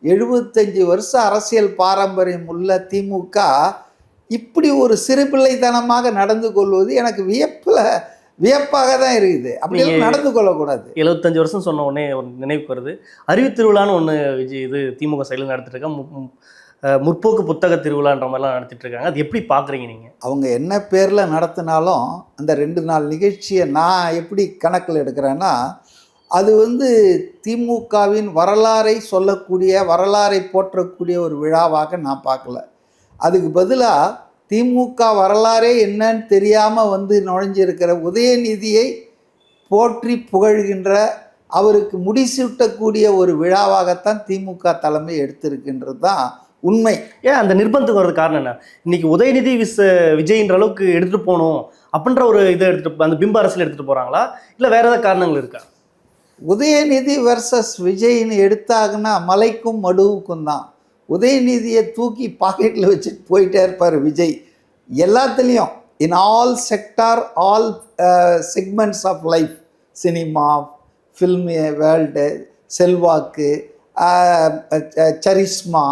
75 வருஷம் அரசியல் பாரம்பரியம் உள்ள திமுக இப்படி ஒரு சிறுபிள்ளைத்தனமாக நடந்து கொள்வது எனக்கு வியப்பாக தான் இருக்குது. அப்படியெல்லாம் நடந்து கொள்ளக்கூடாது. 75 வருஷம் சொன்ன உடனே ஒரு நினைவுக்கு வருது. அறிவு திருவிழான்னு ஒன்று இது திமுக சைடில் நடத்திட்டு இருக்காங்க. முற்போக்கு புத்தக திருவிழான்ற மாதிரிலாம் நடத்திட்டு இருக்காங்க. அது எப்படி பார்க்குறீங்க நீங்கள்? அவங்க என்ன பேரில் நடத்தினாலும் அந்த 2 நாள் நிகழ்ச்சியை நான் எப்படி கணக்கில் எடுக்கிறேன்னா, அது திமுகவின் வரலாறை சொல்லக்கூடிய, வரலாறை போற்றக்கூடிய ஒரு விழாவாக நான் பார்க்கல. அதுக்கு பதிலாக திமுக வரலாறே என்னன்னு தெரியாமல் நுழைஞ்சிருக்கிற உதயநிதியை போற்றி புகழ்கின்ற, அவருக்கு முடிசூட்டக்கூடிய ஒரு விழாவாகத்தான் திமுக தலைமை எடுத்திருக்கின்றது தான் உண்மை. ஏன் அந்த நிர்பந்தத்துக்கு வர்றது காரணம் என்ன? இன்னைக்கு உதயநிதி விஜய்ன்ற அளவுக்கு எடுத்துகிட்டு போகணும் அப்படின்ற ஒரு இதை எடுத்துகிட்டு அந்த பிம்ப அரசியல் எடுத்துகிட்டு போகிறாங்களா, இல்லை வேறு ஏதாவது காரணங்கள் இருக்கா? உதயநிதி வெர்சஸ் விஜய்னு எடுத்தாங்கன்னா மலைக்கும் மடுவுக்கும் தான். உதயநிதியை தூக்கி பாக்கெட்டில் வச்சுட்டு போயிட்டே இருப்பார் விஜய். எல்லாத்துலேயும் in all sector, all segments of life, cinema, film world, செல்வாக்கு, சரிஸ்மா,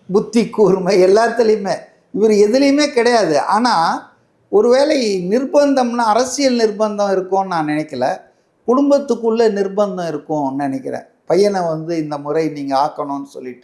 புத்தி கூர்மை, எல்லாத்துலேயுமே இவர் எதுலேயுமே கிடையாது. ஆனால் ஒருவேளை நிர்பந்தம்னா அரசியல் நிர்பந்தம் இருக்கும்னு நான் நினைக்கல, குடும்பத்துக்குள்ளே நிர்பந்தம் இருக்கும்னு நினைக்கிறேன். பையனை இந்த முறை நீங்கள் ஆக்கணும்னு சொல்லிட்டு